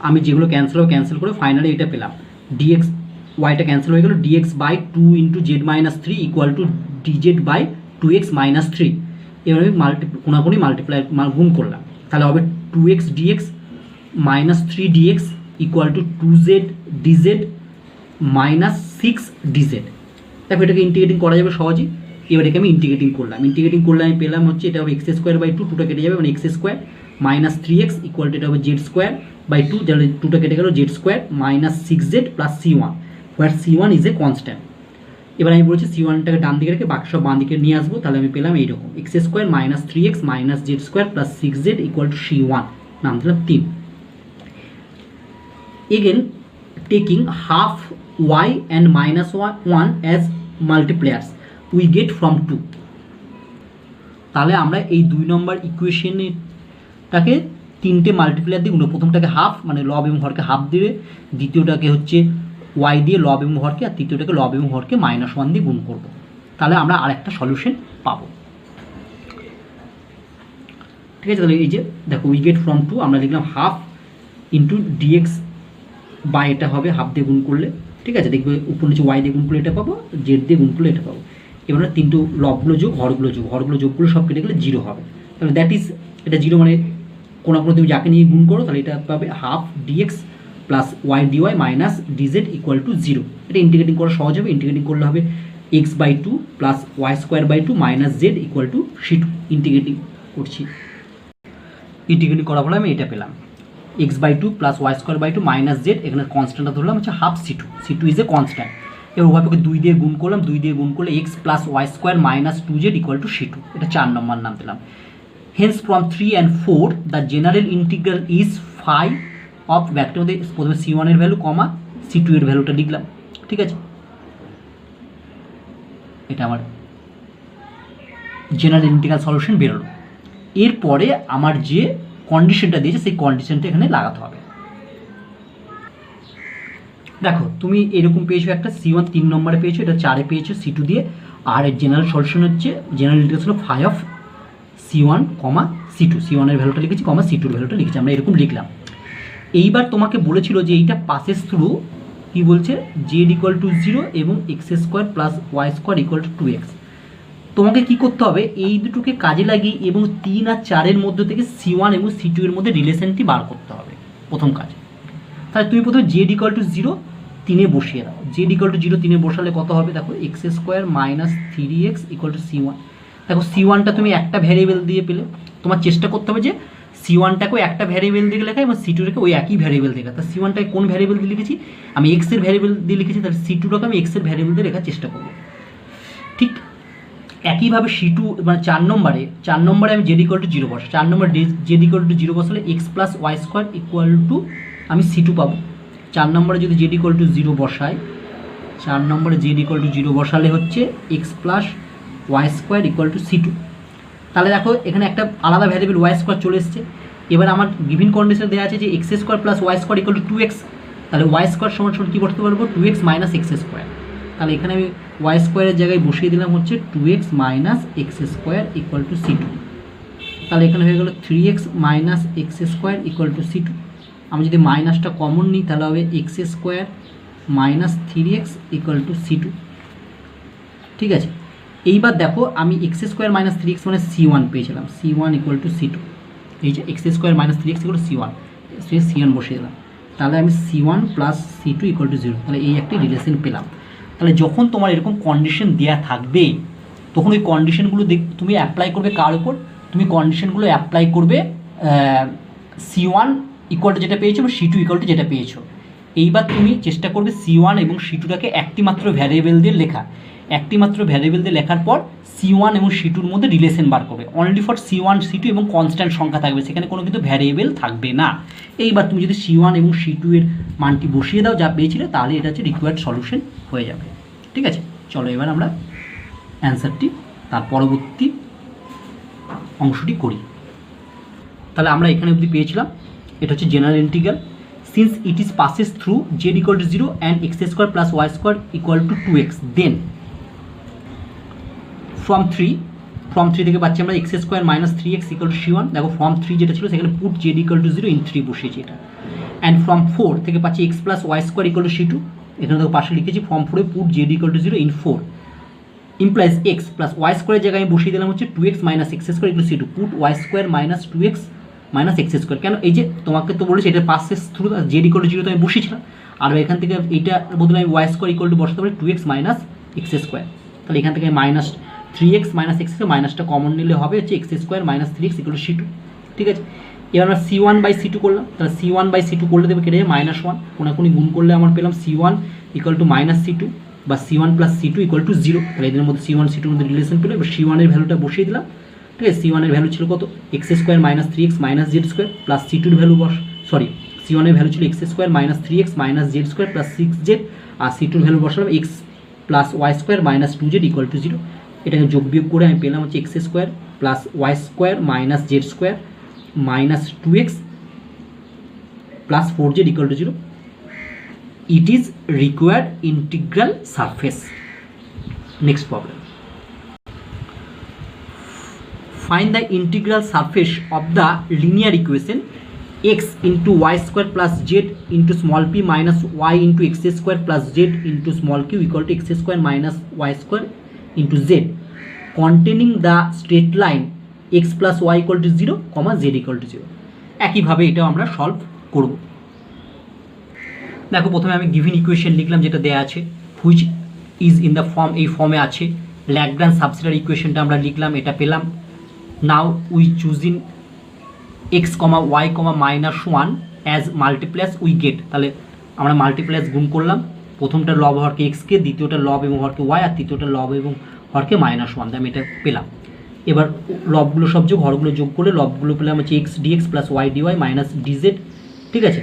আমি যেগুলো ক্যান্সেল হবে ক্যান্সেল করে ফাইনালি এটা পেলাম, ডিএক্স ওয়াইটা ক্যান্সেল হয়ে গেল, dx by 2 into z minus 3 equal to dz by 2x minus 3। এবার আমি কোনাকুনি মাল্টিপ্লাই গুণ করলাম, তাহলে হবে 2x dx minus 3 dx equal to 2z dz minus 6 dz। দেখো এটাকে ইন্টিগ্রেটিং করা যাবে সহজেই, এবার এটাকে আমি ইন্টিগ্রেটিং করলাম, ইন্টিগ্রেটিং করলে আমি পেলাম হচ্ছে এটা হবে এক্স স্কোয়ার বাই 2, 2টা কেটে যাবে মানে x square minus 3x equal to এটা হবে জেড স্কোয়ার বাই 2, তাহলে 2টা কেটে গেল Z square minus 6z plus c1, where c1 is a constant. এবার আমি বলছি c1টাকে ডান দিকে রেখে বাকি সব বাঁ দিকে নিয়ে আসবো, তাহলে আমি পেলাম এইরকম x square minus 3x minus z square plus 6z equal to c1, নাম দিলাম 3। Again taking half y and minus 1 as multipliers we get from 2. তাহলে আমরা এই 2 নম্বর ইকুয়েশনটাকে তিনটে মাল্টিপ্লায়ার দিয়ে গুণ, প্রথমটাকে হাফ মানে লব এবং হরকে হাফ দিয়ে, দ্বিতীয়টাকে হচ্ছে ওয়াই দিয়ে লব এবং হরকে, আর তৃতীয়টাকে লব এবং হরকে -1 দিয়ে গুণ করব। তাহলে আমরা আরেকটা সলিউশন পাবো। ঠিক আছে, তাহলে এই যে দেখো উই গেট ফ্রম 2 আমরা লিখলাম হাফ ইন্টু ডিএক্স বা এটা হবে হাফ দিয়ে গুণ করলে, ঠিক আছে, দেখবে উপর নিচে ওয়াই দিয়ে গুণ করলে এটা পাবো, জেড দিয়ে গুণ করলে এটা পাবো। এবার তিনটে লবগুলো যোগ হরগুলো যোগগুলো সব কেটে গেলে 0 হবে। তাহলে দ্যাট ইজ, এটা 0 মানে কোনো তুমি যাকে নিয়ে গুণ করো তাহলে এটা পাবে half dx plus Y dy minus dz equal to 0। এটা ইন্টিগ্রেটিং করা সহজ হবে, ইন্টিগ্রেটিং করলে হবে x/2 plus y² minus z equal to c2। Integrating করছি, ইন্টিগ্রেটিং করার ফলে আমি এটা পেলাম x/2 plus y² minus Z, এখানে কনস্ট্যান্টটা ধরলাম হচ্ছে half c2 is a constant. এবার উভয়পক্ষে 2 দিয়ে গুণ করলাম, 2 দিয়ে গুণ করলে x plus y² minus 2z equal to c2, এটা 4 নম্বর নাম পেলাম। Hence from 3 and 4 the general integral is phi of bracket মধ্যে প্রথমে c1 এর ভ্যালু কমা c2 এর ভ্যালুটা লিখলাম, ঠিক আছে। এটা আমার জেনারেল ইন্টিগ্রাল সলিউশন বেরোলো। এরপরে আমার যে কন্ডিশনটা দিয়েছে সেই কন্ডিশনটা এখানে লাগাতে হবে। দেখো তুমি এরকম পেয়েছো একটা c1 3 নম্বরে পেয়েছো, এটা 4-এ পেয়েছো c2 দিয়ে, আর এর জেনারেল সলিউশন হচ্ছে জেনারেল ইন্টিগ্রাল হলো phi of c1 comma c2, c1 এর ভ্যালুটা লিখেছি কমা c2 এর ভ্যালুটা লিখেছি, আমরা এরকম লিখলাম। এইবার তোমাকে বলেছিল যে এইটা পাসেস থ্রু কি বলছে জেড ইকুয়াল টু 0 এবং x² plus y² equal to 2x। তোমাকে কি করতে হবে, এই দুটোকে কাজে লাগিয়ে এবং 3 আর 4-এর মধ্যে থেকে c1 এবং c2 এর মধ্যে রিলেশনটি বার করতে হবে প্রথম কাজ। তাহলে তুমি প্রথমে জেড ইকুয়াল টু 0 3-এ বসিয়ে দাও, জেড ইকুয়াল টু 0 3-এ বসালে কত হবে দেখো x² minus 3x equal to c1। দেখো c1টা তুমি একটা ভ্যারিয়েবল দিয়ে পেলে, তোমার চেষ্টা করতে হবে যে c1টাকেও একটা ভ্যারিয়েবল দিয়ে লেখা এবং c2টাকে ওই একই ভ্যারিয়েবল দিয়ে লেখা। c1টাকে কোন ভ্যারিয়েবল দিয়ে লিখেছি, আমি x এর ভ্যারিয়েবল দিয়ে লিখেছি, তাহলে c2টাকে আমি x এর ভ্যারিয়েবল দিয়ে লেখার চেষ্টা করব। ঠিক একইভাবে c2 মানে 4 নম্বরে আমি জেড ইকুয়াল টু 0 বসাই, 4 নম্বরে জেড ইকুয়াল টু 0 বসালে x plus y² equal to আমি c2 পাবো। 4 নম্বরে যদি জেড ইকুয়াল টু 0 বসাই, 4 নম্বরে জেড ইকুয়াল টু 0 বসালে হচ্ছে x plus y² equal to c2। তাহলে দেখো এখানে একটা আলাদা ভ্যারিয়েবল y² চলে এসছে। এবার আমার গিভিন কন্ডিশন দেওয়া আছে যে x² plus y² equal to 2x, তাহলে y² সমান সমান কী করতে পারবো 2x মাইনাস x²। তাহলে এখানে আমি y² এর জায়গায় বসিয়ে দিলাম হচ্ছে 2x minus x² equal to c2। তাহলে এখানে হয়ে গেল 3x minus x² equal to c2। আমি যদি মাইনাসটা কমন নিই তাহলে হবে x² minus 3x equal to c2, ঠিক আছে। এইবার দেখো আমি x² মাইনাস 3x মানে c1 পেয়েছিলাম, c1 ইকুয়াল টু c2, এই যে x² minus 3x equal to c1, c1 বসিয়ে দিলাম, তাহলে আমি c1 plus c2 equal to 0, তাহলে এই একটি রিলেশন পেলাম। তাহলে যখন তোমার এরকম কন্ডিশন দেওয়া থাকবে তখন ওই কন্ডিশনগুলো তুমি অ্যাপ্লাই করবে কার উপর, তুমি কন্ডিশনগুলো অ্যাপ্লাই করবে c1 ইকুয়াল টু যেটা পেয়েছো এবং c2 ইকুয়াল টু যেটা পেয়েছো। এইবার তুমি চেষ্টা করবে c1 এবং c2টাকে একটি মাত্র ভ্যারিয়েবল দিয়ে লেখা, একটি মাত্র ভ্যারিয়েবল দিয়ে লেখার পর c1 এবং c2-র মধ্যে রিলেশন বার করবে, অনলি ফর c1 c2 এবং কনস্ট্যান্ট সংখ্যা থাকবে, সেখানে কোনো কিন্তু ভ্যারিয়েবল থাকবে না। এইবার তুমি যদি c1 এবং c2 এর মানটি বসিয়ে দাও যা পেয়েছিলে, তাহলে এটা হচ্ছে রিকোয়ার্ড সলিউশন হয়ে যাবে। ঠিক আছে, চলো এবার আমরা অ্যান্সারটি তার পরবর্তী অংশটি করি। তাহলে আমরা এখানে অবধি পেয়েছিলাম এটা হচ্ছে general integral since it is passes through Z equal to 0 and x² plus y² equal to 2x। Then from 3 থেকে পাচ্ছি আমরা x² minus 3x equal to c1। দেখো ফ্রম 3 যেটা ছিল সেখানে put Z equal to 0 in 3 বসিয়েছি এটা। And from 4 থেকে পাচ্ছি x plus y² equal to c2, এখানে দেখো পাশে লিখেছি ফ্রম 4-এ put Z equal to 0 in 4 implies x plus y² এর জায়গায় আমি বসিয়ে দিলাম হচ্ছে 2x minus x² equal to c2, put y² minus 2x minus x²। কেন, এই যে তোমাকে তো বলেছি এটা passes through Z equal to 0 তো আমি বসিয়েছিলাম, আর এখান থেকে এইটার বদলে আমি y² ইকুয়াল টু বসাতে পারি 2x মাইনাস x²। তাহলে এখান থেকে মাইনাস 3x মাইনাস x মাইনাসটা কমন নিলে হবে হচ্ছে x² minus 3x equal to c2। ঠিক আছে, এবার আমরা c1 বাই c2 করলাম, তাহলে c1 বাই c2 করলে দেবে কেটে -1, কোনাকুনি গুণ করলে আমার পেলাম c1 equal to minus c2 বা c1 plus c2 equal to 0। তাহলে এদের মধ্যে c1 c2 এর মধ্যে রিলেশন পেলো। এবার c1 এর ভ্যালুটা বসিয়ে দিলাম, ঠিক আছে। c1 এর ভ্যালু ছিল কত, x² minus 3x minus z² plus c2 এর ভ্যালু সি ওয়ানের ভ্যালু ছিল x square minus 3x minus z square plus 6z, আর সি টুর ভ্যালু বসালাম x plus Y square minus 2z equal to 0। এটাকে যোগ বিয়োগ করে আমি পেলাম হচ্ছে x square plus Y square minus z square minus 2x plus 4z equal to 0। It is required integral surface. Next problem, find the integral surface of the linear equation x into y square plus z into small p minus y into x square plus z into small q equal to x square minus y square into z containing the straight line x plus y equal to 0, z equal to 0। একইভাবে এটাও আমরা solve করব। দেখো প্রথমে আমি given equation লিখলাম যেটা দেয়া আছে, which is in the form, এই ফর্মে আছে। ল্যাগ্রাঞ্জ সাবসিডিয়ারি ইকুয়েশনটা আমরা লিখলাম, এটা পেলাম। Now we choosing X comma Y comma minus 1 as multipliers we get, তাহলে আমরা মাল্টিপ্লাস গুণ করলাম, প্রথমটা লব হরকে এক্সকে, দ্বিতীয়টা লব এবং হরকে ওয়াই, আর তৃতীয়টা লব এবং হরকে -1, আমি এটা পেলাম। এবার লবগুলো সব যোগ, হরগুলো যোগ করলে লবগুলো পেলাম হচ্ছে x dx plus Y dy minus dz, ঠিক আছে,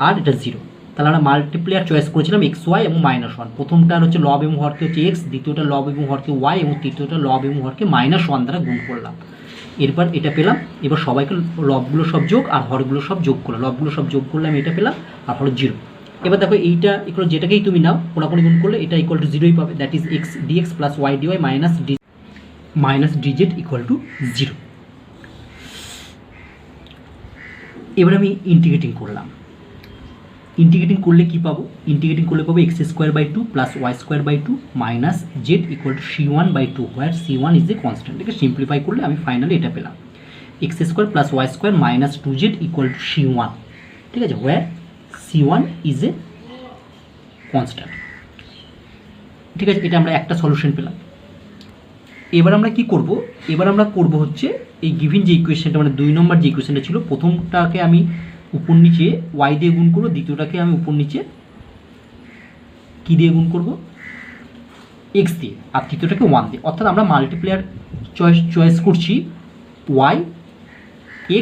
আর এটা 0। তাহলে আমরা মাল্টিপ্লায়ার চয়েস করেছিলাম এক্স ওয়াই এবং -1, প্রথমটার হচ্ছে লব এবং হরকে হচ্ছে এক্স, দ্বিতীয়টা লব এবং হরকে ওয়াই এবং তৃতীয়টা লব এবং হরকে -1 দ্বারা গুণ করলাম। এরপর এটা পেলাম। এবার সবাইকে লবগুলো সব যোগ আর হরগুলো সব যোগ করলাম, লবগুলো সব যোগ করলাম, এটা পেলাম, আর হর 0। এবার দেখো এইটা ইকুয়াল যেটাকেই তুমি নাও কোনাকুনি গুণ করলে এটা ইকুয়াল টু 0ই পাবে, that is x dx plus Y dy minus dz equal to 0। এবার আমি ইন্টিগ্রেটিং করলাম, ইন্টিগ্রেটিং করলে কি পাবো, ইন্টিগ্রেটিং করলে পাবো x square by 2 plus Y square by 2 minus z equal to c1/2, where c1 is a constant. এটাকে simplify করলে আমি ফাইনালি এটা পেলাম x square plus Y square minus 2z equal to c1, ঠিক আছে, হোয়ার c1 ইজ এ কনস্ট্যান্ট। ঠিক আছে, এটা আমরা একটা সলিউশন পেলাম। এবার আমরা কি করব, এবার আমরা করব হচ্ছে এই গিভেন যে ইকুয়েশনটা মানে 2 নম্বর যে ইকুয়েশনটা ছিল, প্রথমটাকে আমি উপর নিচে y দিয়ে গুণ করব, দ্বিতীয়টাকে আমি উপর নিচে কি দিয়ে গুণ করব, x দিয়ে, আর তৃতীয়টাকে 1 দিয়ে। অর্থাৎ আমরা মাল্টিপ্লায়ার চয়েস করছি y,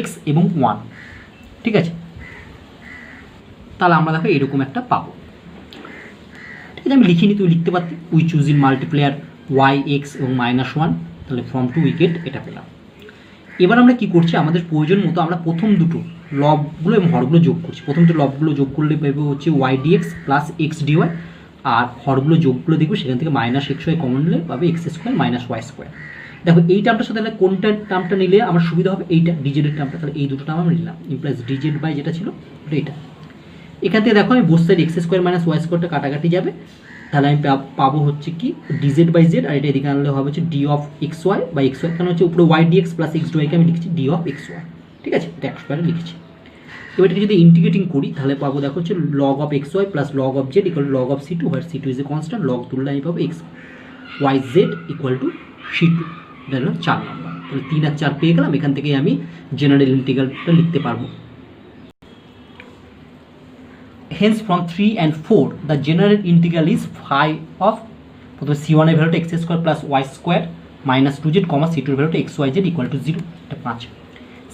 x এবং 1, ঠিক আছে। তাহলে আমরা দেখো এরকম একটা পাবো, ঠিক আছে। আমি লিখিনি, তুই লিখতে পারতি, we choose in multiplier y, x এবং -1, তাহলে ফ্রম টু উই গেট এটা পেলাম। এবার আমরা কি করছি, আমাদের প্রয়োজন মতো আমরা প্রথম দুটো লবগুলো এবং হরগুলো যোগ করছি। প্রথম দুটো লবগুলো যোগ করলে পাবো হচ্ছে Y dx plus X dy, আর হরগুলো যোগগুলো দেখবো সেখান থেকে -xy কমন নিলে পাবে X square minus Y square. দেখো এই টার্মটার সাথে কোনটা টার্মটা নিলে আমার সুবিধা হবে, এইটা ডিজেডের টার্মটা, তাহলে এই দুটো টার্ম আমি নিলাম, ইমপ্লাস ডিজেড বাই যেটা ছিল এটা। এখান থেকে দেখো আমি both side X square minus Y স্কোয়ারটা কাটাকাটি যাবে, তাহলে আমি পাবো হচ্ছে কি ডিজেড বাই জেড, আর এটা এদিকে আনলে হবে হচ্ছে d of x y by x y, কারণ হচ্ছে উপরে ওয়াই ডিএক্স প্লাস এক্স ডিওয়াইকে আমি লিখছি ডি অফ এক্স ওয়াই, ঠিক আছে, এটা একবারে লিখেছি। এবার এটাকে যদি ইন্টিগ্রেটিং করি তাহলে পাবো দেখো হচ্ছে log of x y plus log of z equal log of c2, where c2 is a constant, log তুললে আমি পাবো x y z equal to c2, এটা হলো 4 নম্বর। তাহলে 3 আর 4 পেয়ে গেলাম, এখান থেকেই আমি জেনারেল ইন্টিগ্রালটা লিখতে পারবো। Hence from 3 and 4 the general integral is phi of প্রথমে c1 এর ভ্যালুটা x square plus y square minus 2z, c2 এর ভ্যালুটা xyz ইকুয়াল টু 0, এটা 5।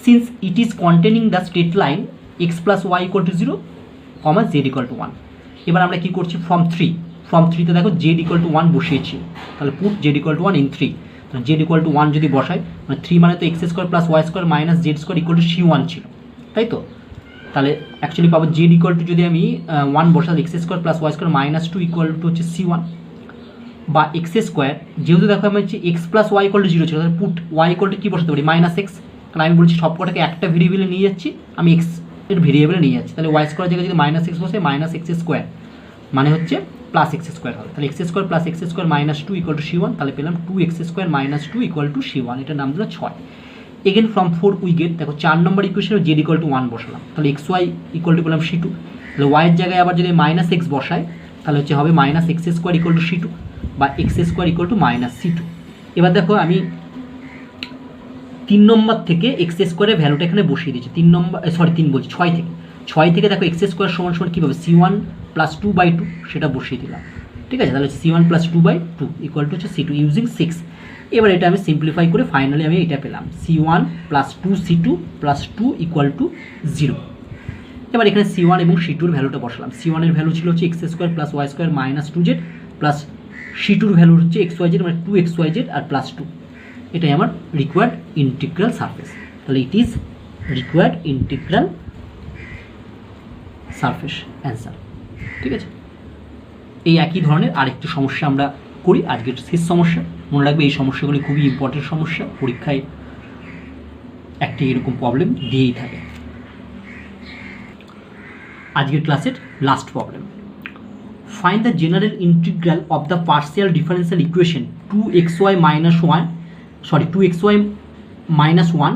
Since it is containing the straight line x plus y equal to 0, z equal to 1। এবার আমরা কি করছি, from 3 তে দেখো z equal to 1 বসিয়েছি, তাহলে put z equal to 1 in 3, তাহলে z equal to 1 যদি বসাই, মানে 3 মানে তো x square plus y square minus z square equal to c1 ছিল, তাই তো। তাহলে অ্যাকচুয়ালি পাবো z ইকুয়াল টু, যদি আমি 1 বসাই x square plus Y square minus 2 equal to হচ্ছে c1, বা এক্স স্কোয়ার, যেহেতু দেখো আমি হচ্ছে x plus Y equal to 0 ছিল, তাহলে পুট ওয়াই ইকুয়াল টু কী বসাতে পারি, মাইনাস এক্স, কারণ আমি বলছি সব কটাকে একটা ভেরিয়েবলে নিয়ে যাচ্ছি, আমি এক্স এর ভেরিয়েবলে নিয়ে যাচ্ছি, তাহলে ওয়াই স্কোয়ার জায়গায় যদি মাইনাস এক্স বসে মাইনাস এক্স স্কোয়ার মানে হচ্ছে প্লাস এক্স স্কোয়ার হবে, তাহলে x square plus x square minus 2 equal to c1, তাহলে পেলাম 2x square minus 2 equal to c1, এটার নাম দিল 6। এগেন ফ্রম 4 উই গেট, দেখো 4 নম্বর ইকুয়েশনে z ইকুয়াল টু 1 বসালাম, তাহলে এক্স ওয়াই ইকুয়াল টু পেলাম c2, তাহলে y এর জায়গায় আবার যদি মাইনাস এক্স বসাই তাহলে হচ্ছে হবে minus x square equal to c2, বা x square equal two minus c2। এবার দেখো আমি 3 নম্বর থেকে এক্স স্কোয়ারের ভ্যালুটা এখানে বসিয়ে দিয়েছি, 6 থেকে দেখো এক্স স্কোয়ার সমান সমান কী পাবে, c1 প্লাস 2/2, সেটা বসিয়ে দিলাম, ঠিক আছে। তাহলে c1 প্লাস 2/2 ইকুয়াল টু হচ্ছে c2 ইউজিং 6। এবার এটা আমি সিম্পলিফাই করে ফাইনালি আমি এটা পেলাম c1 plus 2c2 plus 2 equal to 0। এবার এখানে C1 এবং C2 এর ভ্যালুটা বসালাম। C1 এর ভ্যালু ছিল হচ্ছে x square plus Y square minus 2z plus C2 এর ভ্যালু হচ্ছে xyz মানে 2xyz আর প্লাস 2। এটাই আমার রিকোয়ার্ড ইন্টিগ্রাল সারফেস। তাহলে it is required integral surface answer. ঠিক আছে, এই একই ধরনের আরেকটি সমস্যা আমরা করি, আজকের শেষ সমস্যা। মনে রাখবে এই সমস্যাগুলি খুবই ইম্পর্টেন্ট সমস্যা, পরীক্ষায় একটি এরকম প্রবলেম দিয়েই থাকে। আজকের ক্লাসের last problem, find the general integral of the partial differential equation 2xy minus 1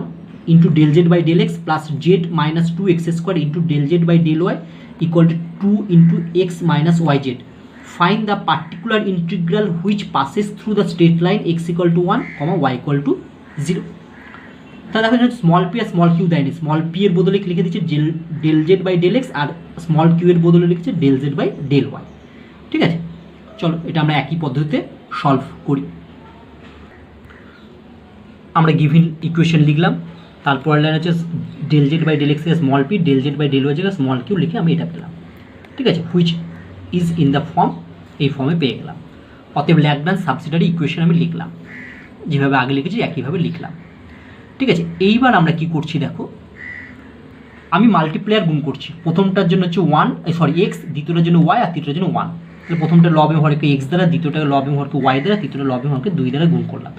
into del z by del x plus z minus 2x square into del z by del y equal to 2 into x minus yz. Find the particular integral which passes through the straight line x equal to 1, y equal to 0. তাহলে দেখো এখানে small p আর small q দেয়নি, small p এর বদলে লিখে দিচ্ছে del Z by del x আর স্মল কিউ এর বদলে লিখছে del Z by del y. ঠিক আছে, চলো এটা আমরা একই পদ্ধতিতে সলভ করি। আমরা গিভেন ইকুয়েশন লিখলাম, তারপর লাইন হচ্ছে del Z by del x small p, del Z by del y জায়গায় স্মল কিউ লিখে আমি এটা পেলাম। ঠিক আছে, which is in the form, এই ফর্মে পেয়ে গেলাম। অতএব ল্যাগ্রাঞ্জ সাবসিডিয়ারি ইকুয়েশন আমি লিখলাম, যেভাবে আগে লিখেছি একইভাবে লিখলাম। ঠিক আছে, এইবার আমরা কি করছি দেখো, আমি মাল্টিপ্লেয়ার গুণ করছি। প্রথমটার জন্য হচ্ছে এক্স, দ্বিতীয়টার জন্য ওয়াই আর তৃতীয়টার জন্য 1। তাহলে প্রথমটা লব এম হরকে এক্স দ্বারা, দ্বিতীয়টাকে লব এম হরকে ওয়াই দ্বারা, তৃতীয়টা লব এম হরকে 2 দ্বারা গুণ করলাম।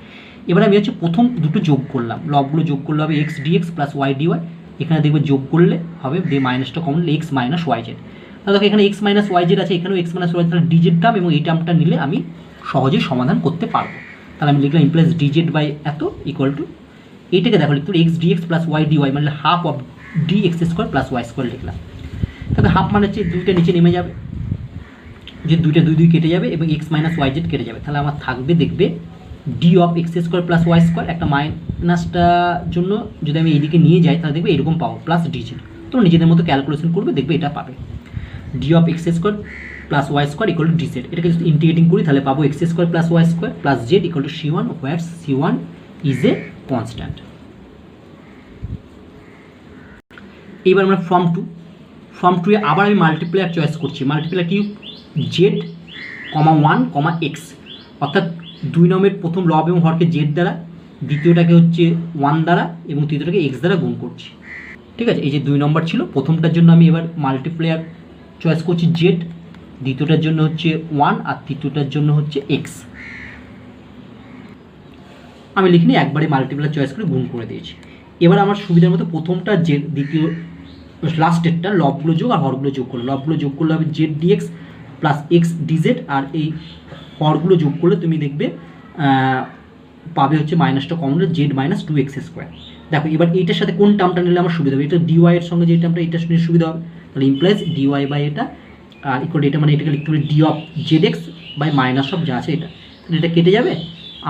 এবার আমি হচ্ছে প্রথম দুটো যোগ করলাম, লবগুলো যোগ করলে হবে x dx plus Y dy. এখানে দেখবে যোগ করলে হবে দিয়ে মাইনাসটা common x minus y z. তাহলে দেখো এখানে এক্স মাইনাস ওয়াই জেড আছে, এখানেও এক্স মাইনাস ওয়াই জেড, তাহলে ডিজেড টার্ম এবং এই টার্মটা নিলে আমি সহজেই সমাধান করতে পারবো। তাহলে আমি লিখলাম ইমপ্লাইজ ডিজেড বাই এত ইকুয়াল টু, এইটাকে দেখো লিখতে X dx plus Y dy মানে half of d X square plus Y square লিখলাম। তাহলে হাফ মানে হচ্ছে দুইটা নিচে নেমে যাবে, যে দুইটা দুই কেটে যাবে এবং এক্স মাইনাস ওয়াই জেড কেটে যাবে। তাহলে আমার থাকবে দেখবে d of x square plus Y square, একটা মাইনাসটার জন্য যদি আমি এইদিকে নিয়ে যাই তাহলে দেখবে এরকম পাবো প্লাস ডিজেড। তোমরা নিজেদের মতো ক্যালকুলেশন করবে, দেখবে এটা পাবে d of x square plus Y square equal to dz. এটাকে যদি ইন্টিগ্রেটিং করি তাহলে পাবো x square plus Y square plus z equal to C1 where C1 is a constant। এইবার আমরা ফর্ম টু এ আবার আমি মাল্টিপ্লায়ার চয়েস করছি। মাল্টিপ্লায়ার কি, জেড কমা 1 কমা এক্স, অর্থাৎ 2 নম্বরের প্রথম লব এবং হরকে জেড দ্বারা, দ্বিতীয়টাকে হচ্ছে 1 দ্বারা এবং তৃতীয়টাকে এক্স দ্বারা গুণ করছি। ঠিক আছে, এই যে 2 নম্বর ছিল, প্রথমটার জন্য আমি এবার মাল্টিপ্লায়ার চয়েস করছি জেড, দ্বিতীয়টার জন্য হচ্ছে 1 আর তৃতীয়টার জন্য হচ্ছে এক্স। আমি লিখিনি, একবারে মাল্টিপ্লায়ার চয়েস করে গুণ করে দিয়েছি। এবার আমার সুবিধার মতো প্রথমটা জেড, দ্বিতীয় লাস্টেরটা লবগুলো যোগ আর হরগুলো যোগ করলো, লবগুলো যোগ করলে হবে Z dx plus X dz, আর এই হরগুলো যোগ করলে তুমি দেখবে পাবে হচ্ছে মাইনাসটা কমন হলে জেড মাইনাস 2x স্কোয়ার। দেখো এবার এইটার সাথে কোন টার্মটা নিলে আমার সুবিধা হবে, এটা ডিওয়াই এর সঙ্গে যে টার্মটা এটা নিলে সুবিধা হবে, তাহলে ইমপ্লাইজ ডিওয়াই বাই এটা আর ইকুয়াল এটা মানে এটাকে লিখতে হবে d of z x by minus of যা আছে এটা, এটা কেটে যাবে।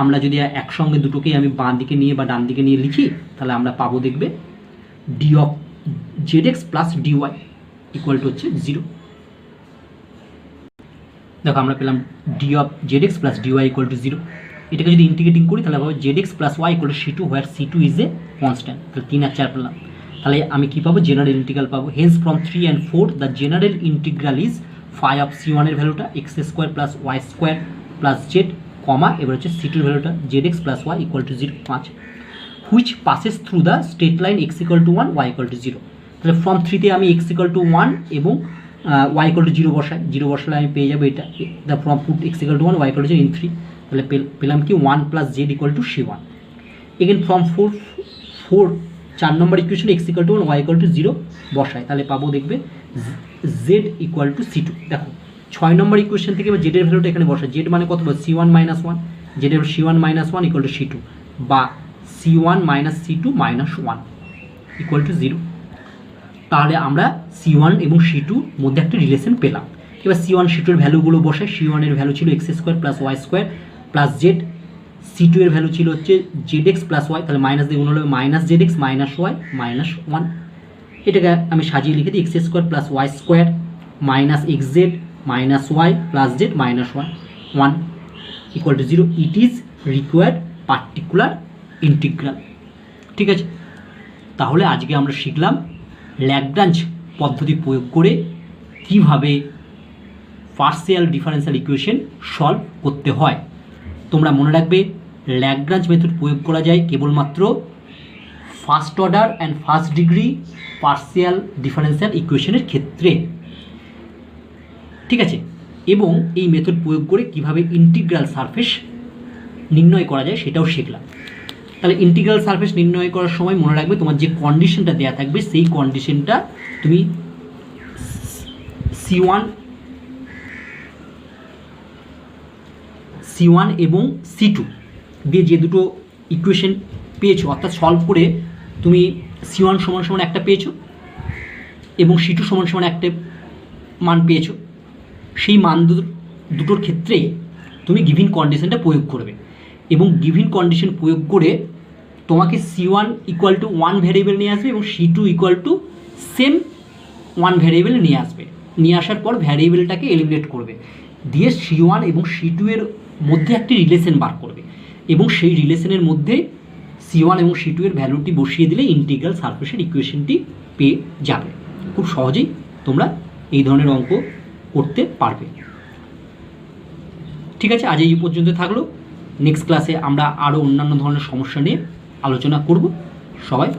আমরা যদি একসঙ্গে দুটোকেই আমি বাঁ দিকে নিয়ে বা ডান দিকে নিয়ে লিখি তাহলে আমরা পাবো দেখবে d of z x plus dy equal to হচ্ছে 0। দেখো আমরা পেলাম d of z x plus dy equal to 0। এটাকে যদি ইন্টিগ্রেটিং করি তাহলে পাবো z x plus Y equal to C2 where C2 is a constant. তাহলে 3 আর 4 পেলাম, তাহলে আমি কি পাবো, জেনারেল ইন্টিগ্রাল পাবো। Hence from 3 and 4 the general integral is phi of C1 এর ভ্যালুটা x square plus Y square plus Z comma এবার হচ্ছে C2 এর ভ্যালুটা Z x plus Y equal to 0 5, which passes through the straight line X equal to 1 Y equal to 0। তাহলে from 3তে আমি x equal to 1 এবং Y equal to 0 বসাই, 0 বসালে আমি পেয়ে যাবো এটা the from put x equal to 1 Y equal to 0 in 3, তাহলে পেলাম কি 1 plus z equal to C1। Again from 4 number equation x equal to 1 Y equal to 0 বসাই, তাহলে পাবো দেখবে জেড ইকুয়াল টু C2। দেখো 6 নম্বর ইকুয়েশন থেকে এবার জেডের ভ্যালুটা এখানে বসাই, জেড মানে কত বলবো C1 minus 1, জেডের C1 minus 1 equal to C2 বা C1 minus C2 minus 1 equal to 0। তাহলে আমরা C1 এবং C2 মধ্যে একটা রিলেশন পেলাম। এবার C1 C2 এর ভ্যালুগুলো বসাই, C1 এর ভ্যালু ছিল x square plus Y square plus z, C2 এর ভ্যালু ছিল হচ্ছে জেড এক্স প্লাস ওয়াই, তাহলে মাইনাস দিয়ে গুণ হলে minus z x minus y minus 1। এটাকে আমি সাজিয়ে লিখে দিই x square plus Y square minus x z minus y plus z minus 1 equal to 0। It is required particular integral. ঠিক আছে, তাহলে আজকে আমরা শিখলাম ল্যাগ্রাঞ্জ পদ্ধতি প্রয়োগ করে কিভাবে পার্শিয়াল ডিফারেন্সিয়াল ইকুয়েশন সলভ করতে হয়। তোমরা মনে রাখবে ল্যাগ্রাঞ্জ মেথড প্রয়োগ করা যায় কেবলমাত্র first order and first degree partial differential ইকুয়েশনের ক্ষেত্রে, ঠিক আছে। এবং এই মেথড প্রয়োগ করে কিভাবে ইন্টিগ্রাল সারফেস নির্ণয় করা যায় সেটাও শিখলাম। তাহলে ইন্টিগ্রাল সারফেস নির্ণয় করার সময় মনে রাখবে তোমার যে কন্ডিশনটা দেওয়া থাকবে সেই কন্ডিশনটা তুমি C1 এবং C2 দিয়ে যে দুটো ইকুয়েশন পেয়েছো, অর্থাৎ সলভ করে তুমি C1 সমান সমান একটা পেয়েছো এবং C2 সমান সমান একটা মান পেয়েছো, সেই মান দুটোর ক্ষেত্রেই তুমি গিভিন কন্ডিশনটা প্রয়োগ করবে এবং গিভিন কন্ডিশন প্রয়োগ করে তোমাকে C1 ইকুয়াল টু 1 ভ্যারিয়েবল নিয়ে আসবে এবং C2 equal to same 1 variable নিয়ে আসবে। নিয়ে আসার পর ভ্যারিয়েবলটাকে এলিমিনেট করবে, দিয়ে C1 এবং C2 এর মধ্যে একটি রিলেশন বার করবে এবং সেই রিলেশনের মধ্যে C1 এবং C2 এর ভ্যালুটি বসিয়ে দিলে ইন্টিগ্রাল সারফেসের ইকুয়েশনটি পেয়ে যাবে। খুব সহজেই তোমরা এই ধরনের অঙ্ক করতে পারবে। ঠিক আছে, আজ এই পর্যন্ত থাকলো। নেক্সট ক্লাসে আমরা আরও অন্যান্য ধরনের সমস্যা নিয়ে আলোচনা করব। সবাই